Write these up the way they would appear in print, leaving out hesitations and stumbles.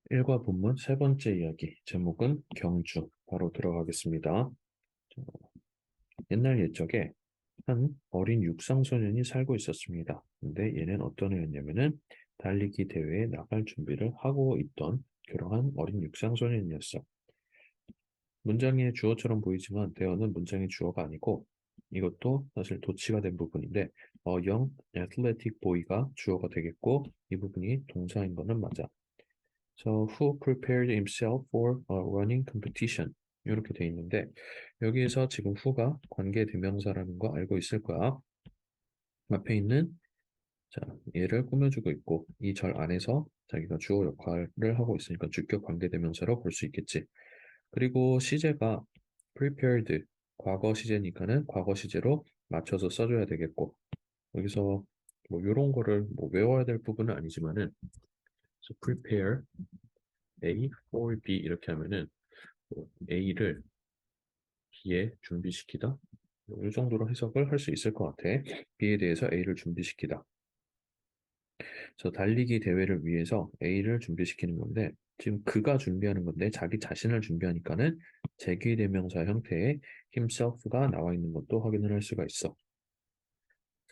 일과 본문 세 번째 이야기, 제목은 경주. 바로 들어가겠습니다. 옛날 옛적에 한 어린 육상소년이 살고 있었습니다. 근데 얘는 어떤 애였냐면은 달리기 대회에 나갈 준비를 하고 있던 그러한 어린 육상소년이었어. 문장의 주어처럼 보이지만 대어는 문장의 주어가 아니고 이것도 사실 도치가 된 부분인데 young athletic boy가 주어가 되겠고 이 부분이 동사인 거는 맞아. So who prepared himself for a running competition? 이렇게 돼 있는데 여기에서 지금 who가 관계 대명사라는 거 알고 있을 거야. 앞에 있는 자 얘를 꾸며주고 있고 이 절 안에서 자기가 주어 역할을 하고 있으니까 주격 관계 대명사로 볼 수 있겠지. 그리고 시제가 prepared 과거 시제니까는 과거 시제로 맞춰서 써줘야 되겠고 여기서 뭐 이런 거를 뭐 외워야 될 부분은 아니지만은 so prepare A for B 이렇게 하면은 A를 B에 준비시키다. 이 정도로 해석을 할 수 있을 것 같아. B에 대해서 A를 준비시키다. 저 달리기 대회를 위해서 A를 준비시키는 건데 지금 그가 준비하는 건데 자기 자신을 준비하니까는 제기대명사 형태의 himself가 나와 있는 것도 확인을 할 수가 있어.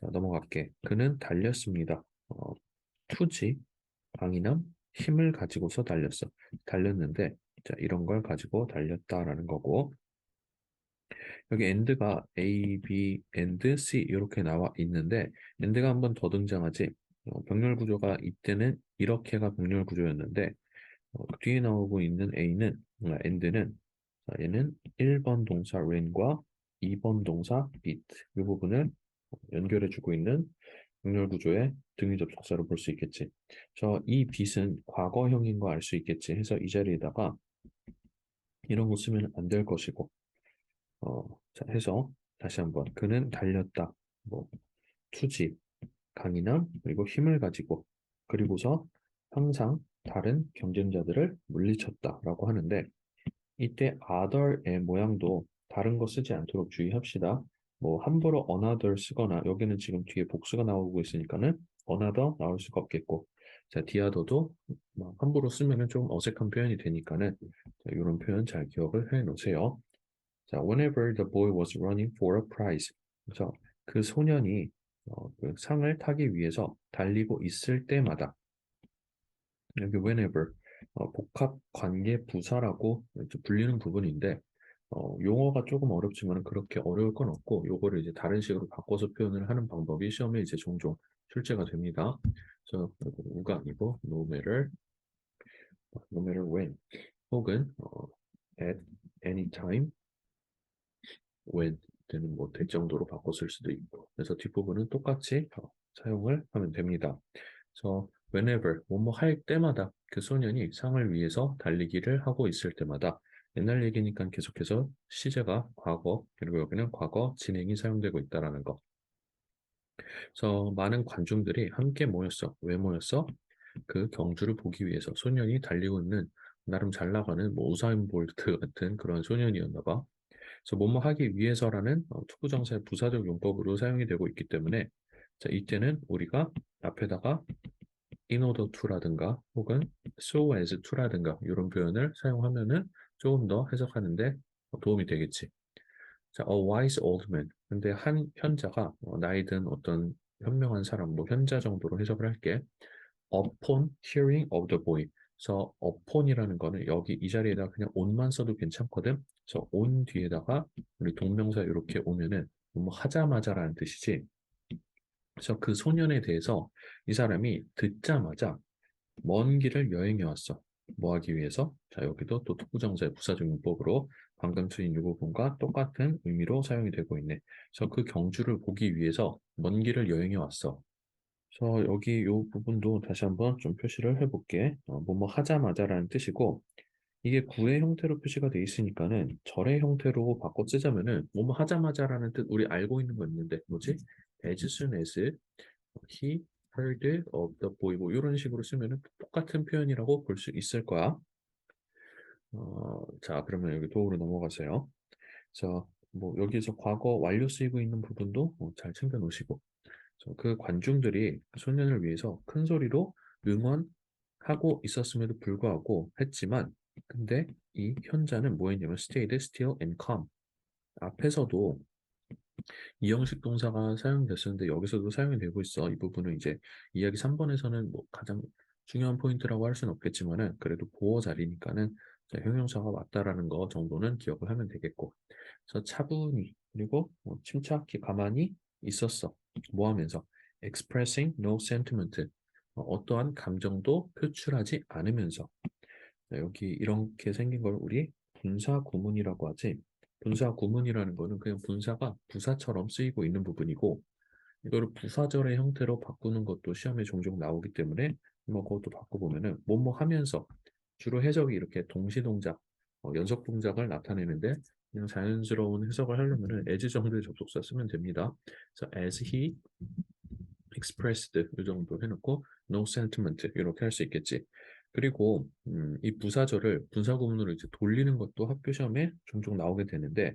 자, 넘어갈게. 그는 달렸습니다. 투지, 강인함, 힘을 가지고서 달렸어. 달렸는데 자, 이런 걸 가지고 달렸다라는 거고 여기 and가 A, B, and C 이렇게 나와 있는데 and가 한 번 더 등장하지. 병렬 구조가 이때는 이렇게가 병렬 구조였는데 뒤에 나오고 있는 A는 and는 얘는 1번 동사 when과 2번 동사 bit 이 부분을 연결해주고 있는 병렬 구조의 등위 접속사로 볼 수 있겠지. 이 bit은 과거형인 거 알 수 있겠지. 해서 이 자리에다가 이런 거 쓰면 안 될 것이고 자, 해서 다시 한번 그는 달렸다. 뭐 투지, 강인함, 그리고 힘을 가지고 그리고서 항상 다른 경쟁자들을 물리쳤다라고 하는데 이때 other의 모양도 다른 거 쓰지 않도록 주의합시다. 뭐 함부로 another 쓰거나 여기는 지금 뒤에 복수가 나오고 있으니까는 another 나올 수가 없겠고 자, the other도 뭐 함부로 쓰면은 좀 어색한 표현이 되니까는 자, 이런 표현 잘 기억을 해 놓으세요. 자, whenever the boy was running for a prize. 그래서 그 소년이 그 상을 타기 위해서 달리고 있을 때마다 여기 whenever 복합 관계 부사라고 이제 불리는 부분인데 용어가 조금 어렵지만 그렇게 어려울 건 없고 요거를 이제 다른 식으로 바꿔서 표현을 하는 방법이 시험에 이제 종종 출제가 됩니다. 그래서 우가 아니고 no matter when 혹은 at any time when 되는 뭐 될 정도로 바꿔 쓸 수도 있고 그래서 뒷부분은 똑같이 사용을 하면 됩니다. 그래서 whenever 뭐뭐 할 때마다 그 소년이 상을 위해서 달리기를 하고 있을 때마다 옛날 얘기니까 계속해서 시제가 과거 그리고 여기는 과거 진행이 사용되고 있다라는 거. 그래서 많은 관중들이 함께 모였어. 왜 모였어? 그 경주를 보기 위해서 소년이 달리고 있는 나름 잘 나가는 뭐 우사인 볼트 같은 그런 소년이었나 봐. 그래서 뭐뭐 하기 위해서라는 투부정사의 부사적 용법으로 사용이 되고 있기 때문에 자, 이때는 우리가 앞에다가 in order to라든가 혹은 so as to라든가 이런 표현을 사용하면은 조금 더 해석하는데 도움이 되겠지. 자, a wise old man. 근데 한 현자가 나이 든 어떤 현명한 사람, 뭐 현자 정도로 해석을 할게. upon hearing of the boy. 그래서 upon이라는 거는 여기 이 자리에다 그냥 on만 써도 괜찮거든. 그래서 on 뒤에다가 우리 동명사 이렇게 오면은 뭐 하자마자라는 뜻이지. 그래서 그 소년에 대해서 이 사람이 듣자마자 먼 길을 여행해 왔어. 뭐 하기 위해서? 자, 여기도 또 투부정사의 부사적 용법으로 방금 쓰인 이 부분과 똑같은 의미로 사용이 되고 있네. 그래서 그 경주를 보기 위해서 먼 길을 여행해 왔어. 그래서 여기 이 부분도 다시 한번 좀 표시를 해볼게. 뭐뭐 하자마자라는 뜻이고 이게 구의 형태로 표시가 돼 있으니까는 절의 형태로 바꿔 쓰자면은 뭐뭐 하자마자라는 뜻 우리 알고 있는 거 있는데 뭐지? as soon as he heard of the boy 뭐 이런 식으로 쓰면은 똑같은 표현이라고 볼 수 있을 거야. 자 그러면 여기 도구로 넘어가세요. 자, 뭐 여기서 과거 완료 쓰이고 있는 부분도 잘 챙겨 놓으시고 그 관중들이 그 소년을 위해서 큰 소리로 응원 하고 있었음에도 불구하고 했지만 근데 이 현자는 뭐 했냐면 stayed still and calm. 앞에서도 이형식 동사가 사용됐었는데 여기서도 사용이 되고 있어. 이 부분은 이제 이야기 3번에서는 뭐 가장 중요한 포인트라고 할 수는 없겠지만은 그래도 보어 자리니까는 형용사가 맞다라는 거 정도는 기억을 하면 되겠고. 그래서 차분히 그리고 침착히 가만히 있었어. 뭐 하면서 expressing no sentiment. 어떠한 감정도 표출하지 않으면서 여기 이렇게 생긴 걸 우리 분사 구문이라고 하지. 분사 구문이라는 거는 그냥 분사가 부사처럼 쓰이고 있는 부분이고 이거를 부사절의 형태로 바꾸는 것도 시험에 종종 나오기 때문에 뭐 그것도 바꿔보면은 뭐뭐 하면서 주로 해석이 이렇게 동시동작, 연속 동작을 나타내는데 그냥 자연스러운 해석을 하려면은 as 정도의 접속사 쓰면 됩니다. 그래서 as he expressed 이 정도 해놓고 no sentiment 이렇게 할 수 있겠지. 그리고 이 부사절을 분사구문으로 이제 돌리는 것도 학교 시험에 종종 나오게 되는데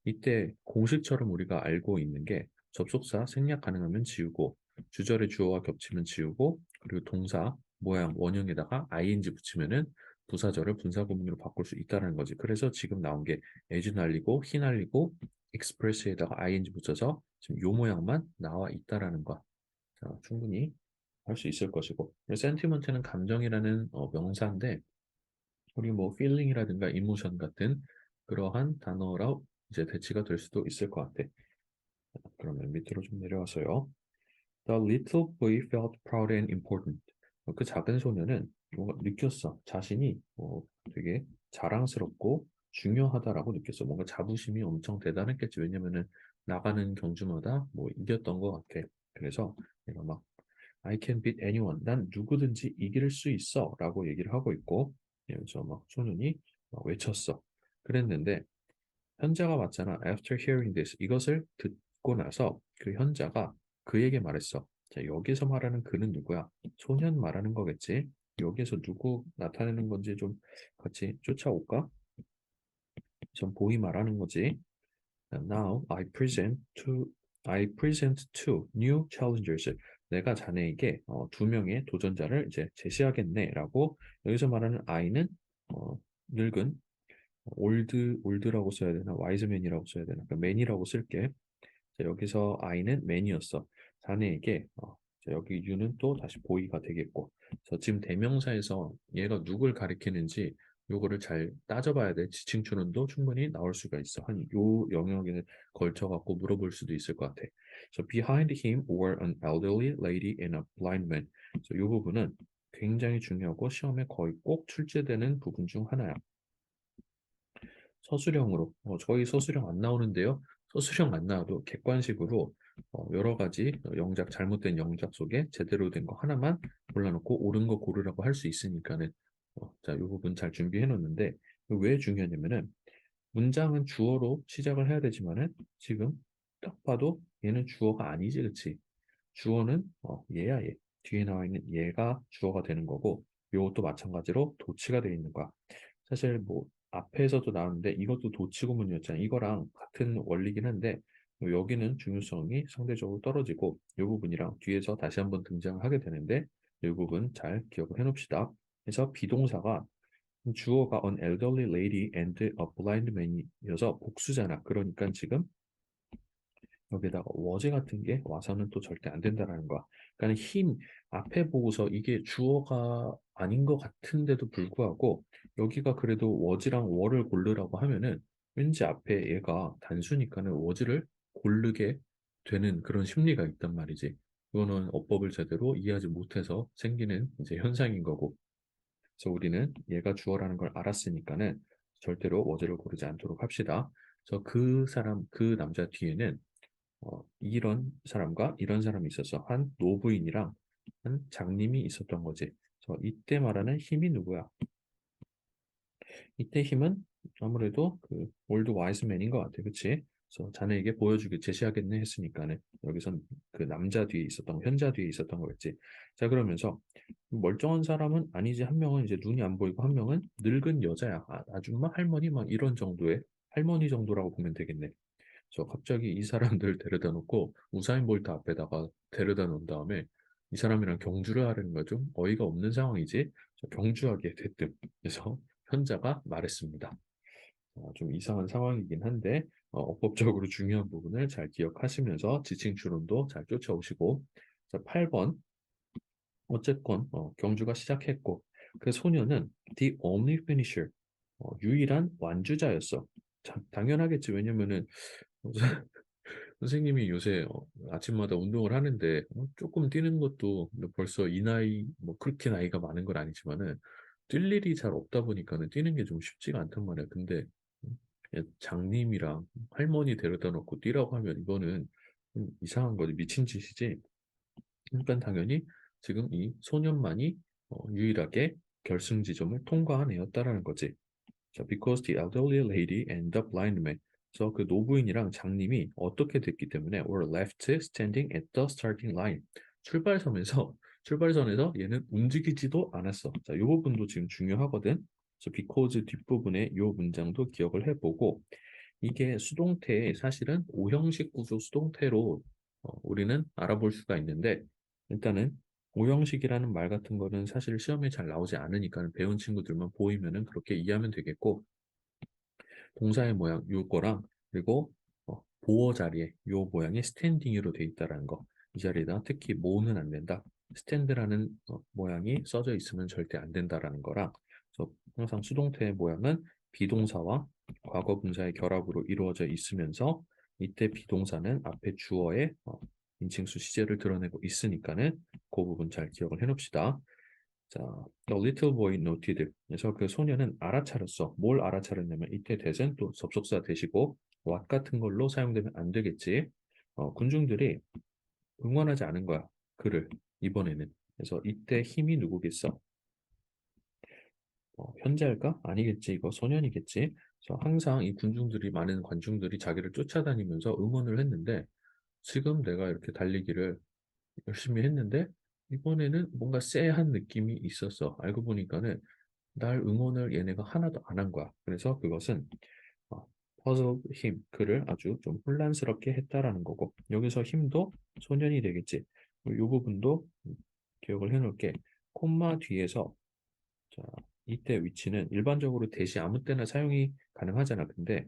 이때 공식처럼 우리가 알고 있는 게 접속사 생략 가능하면 지우고 주절의 주어와 겹치면 지우고 그리고 동사 모양 원형에다가 ing 붙이면은 부사절을 분사구문으로 바꿀 수 있다는 거지. 그래서 지금 나온 게 as 날리고 he 날리고 express에다가 ing 붙여서 지금 요 모양만 나와 있다라는 거. 충분히 할 수 있을 것이고 sentiment는 감정이라는 명사인데 우리 뭐 feeling이라든가 emotion 같은 그러한 단어로 이제 대치가 될 수도 있을 것 같아. 그러면 밑으로 좀 내려와서요. The little boy felt proud and important. 그 작은 소녀는 뭔가 느꼈어. 자신이 되게 자랑스럽고 중요하다라고 느꼈어. 뭔가 자부심이 엄청 대단했겠지. 왜냐면은 나가는 경주마다 뭐 이겼던 것 같아. 그래서 내가 막 I can beat anyone. 난 누구든지 이길 수 있어. 라고 얘기를 하고 있고, 그래서 막 소년이 막 외쳤어. 그랬는데, 현자가 맞잖아. After hearing this. 이것을 듣고 나서 그 현자가 그에게 말했어. 자, 여기서 말하는 그는 누구야? 소년 말하는 거겠지? 여기서 누구 나타내는 건지 좀 같이 쫓아올까? 전 보이 말하는 거지. Now I present two new challengers. 내가 자네에게 두 명의 도전자를 이제 제시하겠네라고 여기서 말하는 I는 늙은 올드라고 써야 되나 와이즈맨이라고 써야 되나 그러니까 맨이라고 쓸게. 자, 여기서 I는 맨이었어. 자네에게 자, 여기 U는 또 다시 보이가 되겠고. 그래서 지금 대명사에서 얘가 누굴 가리키는지 요거를 잘 따져봐야 돼. 지칭 추론도 충분히 나올 수가 있어. 한 요 영역에 걸쳐 갖고 물어볼 수도 있을 것 같아. So behind him were an elderly lady and a blind man. 그래서 요 부분은 굉장히 중요하고 시험에 거의 꼭 출제되는 부분 중 하나야. 서술형으로 저희 서술형 안 나오는데요. 서술형 안 나와도 객관식으로 여러 가지 영작 잘못된 영작 속에 제대로 된 거 하나만 골라놓고 옳은 거 고르라고 할 수 있으니까는 자, 이 부분 잘 준비해 놓는데 왜 중요하냐면은 문장은 주어로 시작을 해야 되지만은 지금 딱 봐도 얘는 주어가 아니지, 그치? 주어는 얘야 얘. 뒤에 나와 있는 얘가 주어가 되는 거고 요것도 마찬가지로 도치가 되어 있는 거야. 사실 뭐 앞에서도 나오는데 이것도 도치구문이었잖아. 이거랑 같은 원리긴 한데 여기는 중요성이 상대적으로 떨어지고 이 부분이랑 뒤에서 다시 한번 등장을 하게 되는데 이 부분 잘 기억을 해놓읍시다. 그래서 비동사가 주어가 an elderly lady and a blind man이어서 복수잖아. 그러니까 지금 여기다가 워제 같은 게 와서는 또 절대 안 된다라는 거야. 그러니까 힘 앞에 보고서 이게 주어가 아닌 것 같은데도 불구하고 여기가 그래도 워즈랑 워를 고르라고 하면은 왠지 앞에 얘가 단수니까는 워즈를 고르게 되는 그런 심리가 있단 말이지. 이거는 어법을 제대로 이해하지 못해서 생기는 이제 현상인 거고. 그래서 우리는 얘가 주어라는 걸 알았으니까는 절대로 워즈를 고르지 않도록 합시다. 그래서 그 사람, 그 남자 뒤에는 이런 사람과 이런 사람이 있어서 한 노부인이랑 한 장님이 있었던 거지. 그래서 이때 말하는 힘이 누구야? 이때 힘은 아무래도 그 올드 와이즈맨인 것 같아, 그치? 그래서 자네에게 보여주기 제시하겠네 했으니까는 여기선 그 남자 뒤에 있었던 현자 뒤에 있었던 거겠지. 자 그러면서 멀쩡한 사람은 아니지 한 명은 이제 눈이 안 보이고 한 명은 늙은 여자야. 아줌마 할머니 막 이런 정도의 할머니 정도라고 보면 되겠네. 저 갑자기 이 사람들 데려다 놓고 우사인 볼트 앞에다가 데려다 놓은 다음에 이 사람이랑 경주를 하려는 거 좀 어이가 없는 상황이지. 경주하게 됐든. 그래서 현자가 말했습니다. 좀 이상한 상황이긴 한데 어법적으로 중요한 부분을 잘 기억하시면서 지칭 추론도 잘 쫓아오시고 자, 8번 어쨌건 경주가 시작했고 그 소녀는 the only finisher 유일한 완주자였어. 참 당연하겠지. 왜냐면은 선생님이 요새 아침마다 운동을 하는데 조금 뛰는 것도 벌써 이 나이 뭐 그렇게 나이가 많은 건 아니지만은 뛸 일이 잘 없다 보니까는 뛰는 게 좀 쉽지가 않단 말이야. 근데 그냥 장님이랑 할머니 데려다 놓고 뛰라고 하면 이거는 좀 이상한 거지. 미친 짓이지. 그러니까 당연히 지금 이 소년만이 유일하게 결승 지점을 통과한 애였다라는 거지. 자, because the elderly lady and the blind man. 그래서 그 노부인이랑 장님이 어떻게 됐기 때문에 were left standing at the starting line. 출발선에서 출발선에서 얘는 움직이지도 않았어. 자, 이 부분도 지금 중요하거든. 그래서 because 뒷부분에 이 문장도 기억을 해보고 이게 수동태의 사실은 오형식 구조 수동태로 우리는 알아볼 수가 있는데 일단은 오형식이라는 말 같은 거는 사실 시험에 잘 나오지 않으니까 배운 친구들만 보이면은 그렇게 이해하면 되겠고 동사의 모양 요거랑 그리고 보어 자리에 요 모양이 스탠딩으로 돼 있다라는 거. 이 자리에다 특히 모는 안 된다. 스탠드라는 모양이 써져 있으면 절대 안 된다라는 거랑 그래서 항상 수동태의 모양은 비동사와 과거 분사의 결합으로 이루어져 있으면서 이때 비동사는 앞에 주어의 인칭수 시제를 드러내고 있으니까는 그 부분 잘 기억을 해놓읍시다. 자, the little boy noted. 그래서 그 소녀는 알아차렸어. 뭘 알아차렸냐면 이때 that은 또 접속사 대시고 what 같은 걸로 사용되면 안 되겠지. 군중들이 응원하지 않은 거야. 그를 이번에는. 그래서 이때 힘이 누구겠어? 현자일까? 아니겠지. 이거 소년이겠지. 그래서 항상 이 군중들이 많은 관중들이 자기를 쫓아다니면서 응원을 했는데 지금 내가 이렇게 달리기를 열심히 했는데 이번에는 뭔가 쎄한 느낌이 있었어. 알고 보니까는 날 응원을 얘네가 하나도 안 한 거야. 그래서 그것은 puzzled him, 그를 아주 좀 혼란스럽게 했다라는 거고 여기서 힘도 소년이 되겠지. 이 부분도 기억을 해놓을게. 콤마 뒤에서 자, 이때 위치는 일반적으로 대시 아무 때나 사용이 가능하잖아. 근데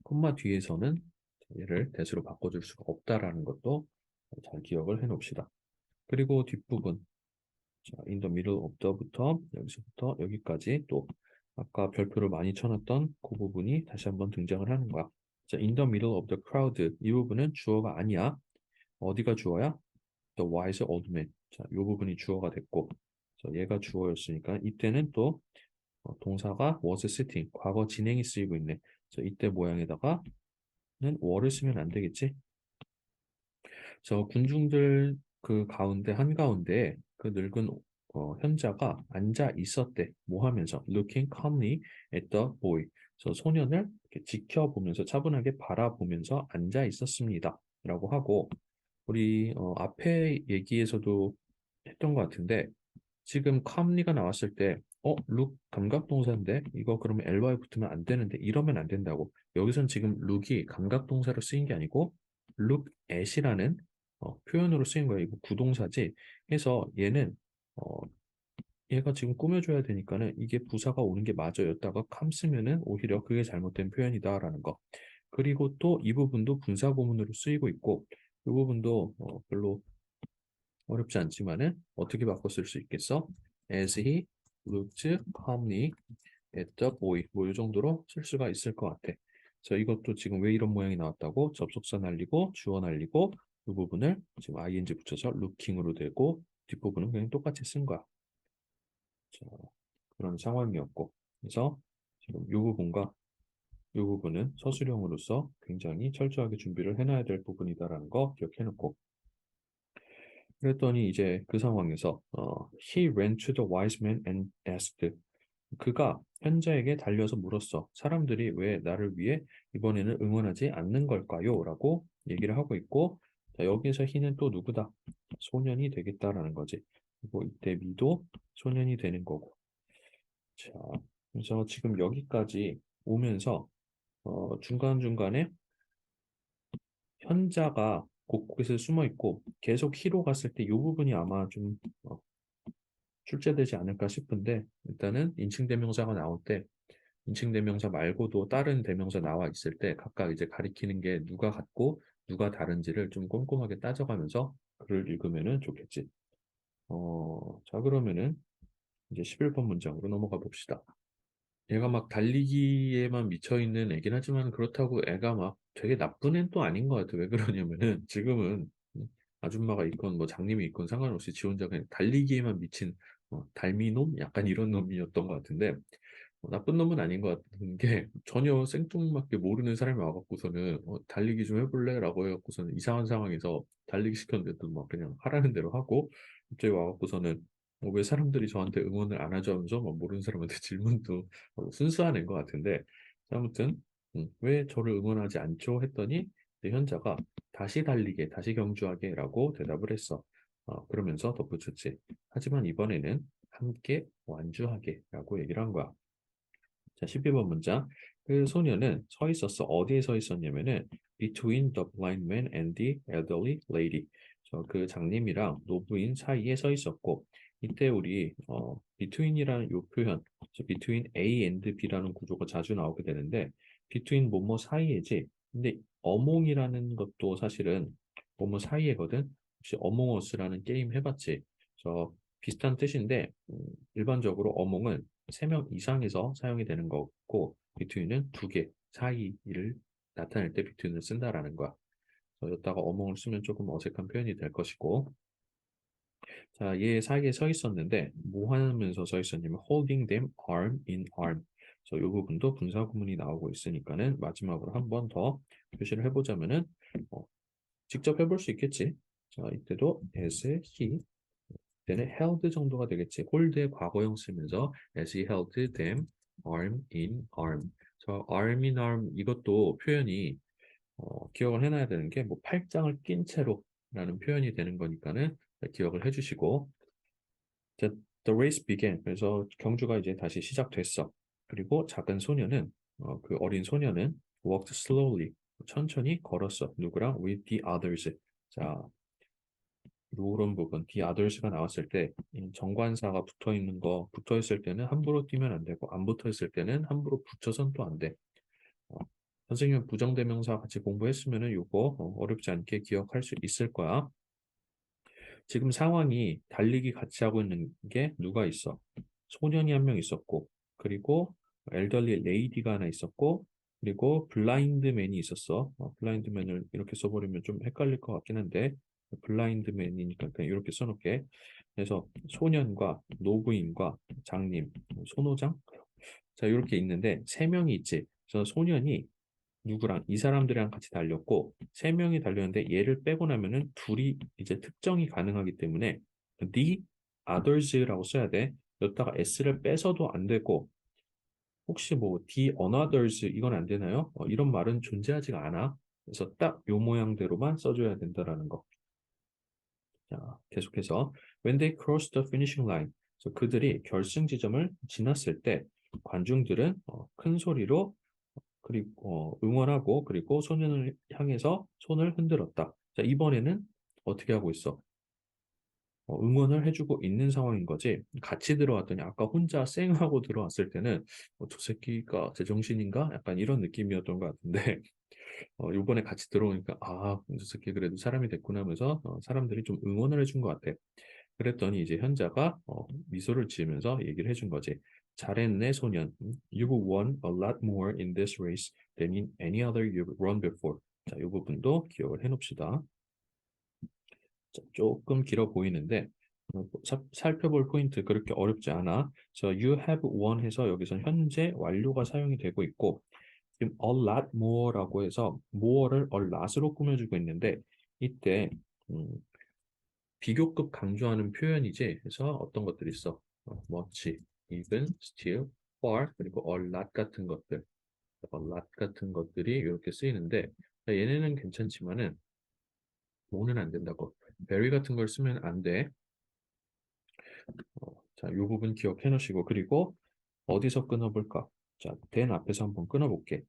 콤마 뒤에서는 얘를 대수로 바꿔줄 수가 없다라는 것도 잘 기억을 해놓읍시다. 그리고 뒷부분 자, in the middle of the부터 여기서부터 여기까지 또 아까 별표를 많이 쳐놨던 그 부분이 다시 한번 등장을 하는 거야. 자, in the middle of the crowd 이 부분은 주어가 아니야. 어디가 주어야? The wise old man. 자, 이 부분이 주어가 됐고, 자, 얘가 주어였으니까 이때는 또 동사가 was sitting 과거 진행이 쓰이고 있네. 자, 이때 모양에다가는 were를 쓰면 안 되겠지? 저 군중들 그 가운데 한가운데 그 늙은 현자가 앉아 있었대. 뭐 하면서 looking calmly at the boy. 저 소년을 이렇게 지켜보면서 차분하게 바라보면서 앉아 있었습니다. 라고 하고 우리 앞에 얘기에서도 했던 것 같은데 지금 calmly가 나왔을 때 look 감각동사인데 이거 그러면 ly 붙으면 안 되는데 이러면 안 된다고. 여기선 지금 look이 감각동사로 쓰인 게 아니고 look at이라는 표현으로 쓰인 거야. 이거 구동사지. 그래서 얘는 어, 얘가 지금 꾸며줘야 되니까는 이게 부사가 오는 게 맞아였다가 캄 쓰면은 오히려 그게 잘못된 표현이다라는 거. 그리고 또 이 부분도 분사 구문으로 쓰이고 있고 이 부분도 별로 어렵지 않지만은 어떻게 바꿔 쓸 수 있겠어? As he looked calmly at the boy. 뭐 이 정도로 쓸 수가 있을 것 같아. 그래서 이것도 지금 왜 이런 모양이 나왔다고? 접속사 날리고 주어 날리고 이 부분을 지금 ing 붙여서 looking으로 되고 뒷부분은 그냥 똑같이 쓴 거야. 자, 그런 상황이었고 그래서 지금 이 부분과 이 부분은 서술형으로서 굉장히 철저하게 준비를 해놔야 될 부분이다라는 거 기억해놓고 그랬더니 이제 그 상황에서 he ran to the wise man and asked 그가 현자에게 달려서 물었어. 사람들이 왜 나를 위해 이번에는 응원하지 않는 걸까요? 라고 얘기를 하고 있고 자, 여기서 he는 또 누구다? 소년이 되겠다라는 거지. 그리고 이때 me도 소년이 되는 거고 자, 그래서 지금 여기까지 오면서 중간중간에 현자가 곳곳에 숨어 있고 계속 he로 갔을 때 이 부분이 아마 좀 출제되지 않을까 싶은데 일단은 인칭 대명사가 나올 때 인칭 대명사 말고도 다른 대명사 나와 있을 때 각각 이제 가리키는 게 누가 같고 누가 다른지를 좀 꼼꼼하게 따져가면서 글을 읽으면은 좋겠지. 자 그러면은 이제 11번 문장으로 넘어가 봅시다. 얘가 막 달리기에만 미쳐 있는 애긴 하지만 그렇다고 애가 막 되게 나쁜 애는 또 아닌 것 같아. 왜 그러냐면은 지금은 아줌마가 있건 뭐 장님이 있건 상관없이 지 혼자 그냥 달리기에만 미친 달미놈? 약간 이런 놈이었던 것 같은데 나쁜 놈은 아닌 것 같은 게 전혀 생뚱맞게 모르는 사람이 와갖고서는 달리기 좀 해볼래? 라고 해갖고서는 이상한 상황에서 달리기 시켰는데도 막 그냥 하라는 대로 하고 갑자기 와갖고서는 왜 사람들이 저한테 응원을 안 하죠 하면서 막 모르는 사람한테 질문도 순수한 애인 것 같은데 아무튼 왜 저를 응원하지 않죠? 했더니 이제 현자가 다시 달리게, 다시 경주하게 라고 대답을 했어. 그러면서 덧붙였지. 하지만 이번에는 함께 완주하게 라고 얘기를 한 거야. 자, 12번 문장. 그 소녀는 서 있었어. 어디에 서 있었냐면은 between the blind man and the elderly lady. 그 장님이랑 노부인 사이에 서 있었고 이때 우리 between이라는 요 표현, between A and B라는 구조가 자주 나오게 되는데 between 뭐뭐 사이에지. 근데 어몽이라는 것도 사실은 뭐뭐 사이에거든. 혹시 어몽어스라는 게임 해봤지? 저 비슷한 뜻인데 일반적으로 어몽은 3명 이상에서 사용이 되는 거고 between은 2개 사이를 나타낼 때 between을 쓴다라는 거야. 여기다가 어몽을 쓰면 조금 어색한 표현이 될 것이고 자, 얘 사이에 서 있었는데 뭐 하면서 서 있었냐면 holding them arm in arm. 이 부분도 분사 구문이 나오고 있으니까는 마지막으로 한 번 더 표시를 해보자면은 어, 직접 해볼 수 있겠지. 자, 이때도 as he 때는 held 정도가 되겠지. hold의 과거형 쓰면서 as he held them arm in arm. arm in arm 이것도 표현이 기억을 해놔야 되는 게 뭐 팔짱을 낀 채로라는 표현이 되는 거니까는 기억을 해주시고 The, the race began. 그래서 경주가 이제 다시 시작됐어. 그리고 작은 소녀는 그 어린 소녀는 walked slowly. 천천히 걸었어. 누구랑? With the others. 자, 요런 부분, the others가 나왔을 때 정관사가 붙어 있는 거, 붙어 있을 때는 함부로 뛰면 안 되고 안 붙어 있을 때는 함부로 붙여선 또 안 돼. 어, 선생님 부정대명사 같이 공부했으면은 요거 어렵지 않게 기억할 수 있을 거야. 지금 상황이 달리기 같이 하고 있는 게 누가 있어? 소년이 한 명 있었고, 그리고 엘더리 레이디가 하나 있었고, 그리고 블라인드맨이 있었어. 블라인드맨을 이렇게 써버리면 좀 헷갈릴 것 같긴 한데, 블라인드맨이니까 그냥 이렇게 써놓게. 그래서 소년과 노부인과 장님, 소노장? 자, 이렇게 있는데, 세 명이 있지. 그래서 소년이 누구랑 이 사람들이랑 같이 달렸고 세 명이 달렸는데 얘를 빼고 나면은 둘이 이제 특정이 가능하기 때문에 the others라고 써야 돼. 여기다가 s를 빼서도 안 되고 혹시 뭐 the others 이건 안 되나요? 이런 말은 존재하지가 않아. 그래서 딱 요 모양대로만 써줘야 된다라는 거. 자, 계속해서 when they crossed the finishing line. 그래서 그들이 결승 지점을 지났을 때 관중들은 큰 소리로 그리고 응원하고 그리고 소년을 향해서 손을 흔들었다. 자, 이번에는 어떻게 하고 있어? 응원을 해주고 있는 상황인 거지. 같이 들어왔더니 아까 혼자 쌩하고 들어왔을 때는 저 새끼가 제정신인가? 약간 이런 느낌이었던 것 같은데 요번에 같이 들어오니까 저 새끼 그래도 사람이 됐구나 하면서 사람들이 좀 응원을 해준 것 같아. 그랬더니 이제 현자가 미소를 지으면서 얘기를 해준 거지. 잘했네, 소년. You've won a lot more in this race than in any other you've run before. 자, 이 부분도 기억을 해놓읍시다. 자, 조금 길어 보이는데 살펴볼 포인트 그렇게 어렵지 않아. you have won 해서 여기서 현재 완료가 사용이 되고 있고 지금 a lot more라고 해서 more를 a lot으로 꾸며주고 있는데 이때 음, 비교급 강조하는 표현이지. 그래서 어떤 것들이 있어? much, even, still, far, 그리고 a lot 같은 것들, a lot 같은 것들이 이렇게 쓰이는데 얘네는 괜찮지만은 뭐는 안 된다고. very 같은 걸 쓰면 안 돼. 자, 이 부분 기억해 놓으시고 그리고 어디서 끊어볼까? 자, then 앞에서 한번 끊어볼게.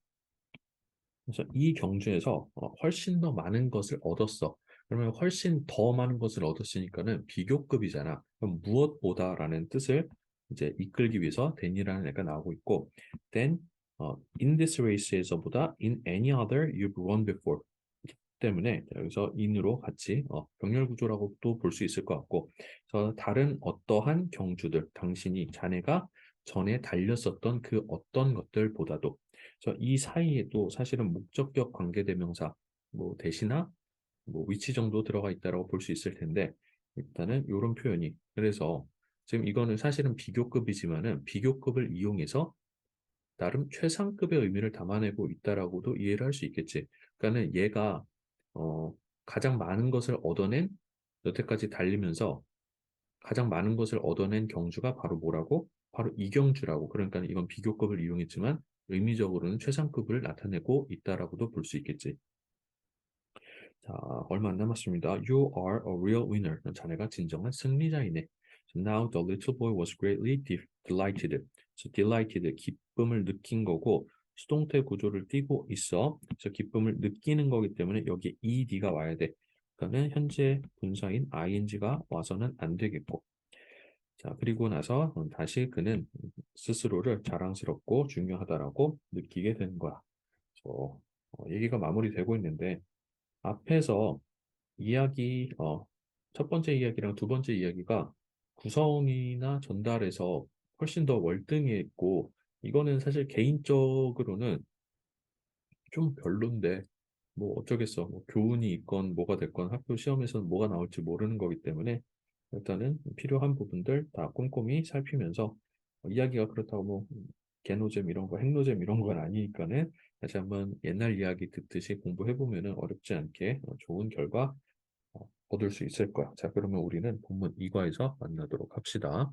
그래서 이 경주에서 훨씬 더 많은 것을 얻었어. 그러면 훨씬 더 많은 것을 얻었으니까는 비교급이잖아. 그럼 무엇보다라는 뜻을 이제 이끌기 위해서 than이라는 애가 나오고 있고, then in this race에서보다 in any other you've won before 때문에 여기서 in으로 같이 병렬 구조라고도 볼 수 있을 것 같고, 그래서 다른 어떠한 경주들, 당신이 자네가 전에 달렸었던 그 어떤 것들보다도, 그래서 이 사이에도 사실은 목적격 관계대명사 뭐 대시나 뭐 위치 정도 들어가 있다라고 볼 수 있을 텐데, 일단은 이런 표현이, 그래서 지금 이거는 사실은 비교급이지만은 비교급을 이용해서 나름 최상급의 의미를 담아내고 있다라고도 이해를 할 수 있겠지. 그러니까는 얘가 어, 가장 많은 것을 얻어낸, 여태까지 달리면서 가장 많은 것을 얻어낸 경주가 바로 뭐라고? 바로 이 경주라고. 그러니까 이건 비교급을 이용했지만 의미적으로는 최상급을 나타내고 있다라고도 볼 수 있겠지. 자, 얼마 안 남았습니다. You are a real winner. 자네가 진정한 승리자이네. So now the little boy was greatly delighted. So delighted, 기쁨을 느낀 거고, 수동태 구조를 띠고 있어. 그래서 기쁨을 느끼는 거기 때문에 여기에 ed가 와야 돼. 그러니까는 현재 분사인 ing가 와서는 안 되겠고. 자, 그리고 나서 다시 그는 스스로를 자랑스럽고 중요하다라고 느끼게 된 거야. 그래서 얘기가 마무리되고 있는데, 앞에서 이야기, 첫 번째 이야기랑 두 번째 이야기가 구성이나 전달에서 훨씬 더 월등했고, 이거는 사실 개인적으로는 좀 별론데, 뭐 어쩌겠어. 뭐 교훈이 있건 뭐가 됐건 학교 시험에서는 뭐가 나올지 모르는 거기 때문에 일단은 필요한 부분들 다 꼼꼼히 살피면서 이야기가 그렇다고 뭐 개노잼 이런 거, 핵노잼 이런 건 아니니까는 다시 한번 옛날 이야기 듣듯이 공부해 보면은 어렵지 않게 좋은 결과 얻을 수 있을 거야. 자, 그러면 우리는 본문 2과에서 만나도록 합시다.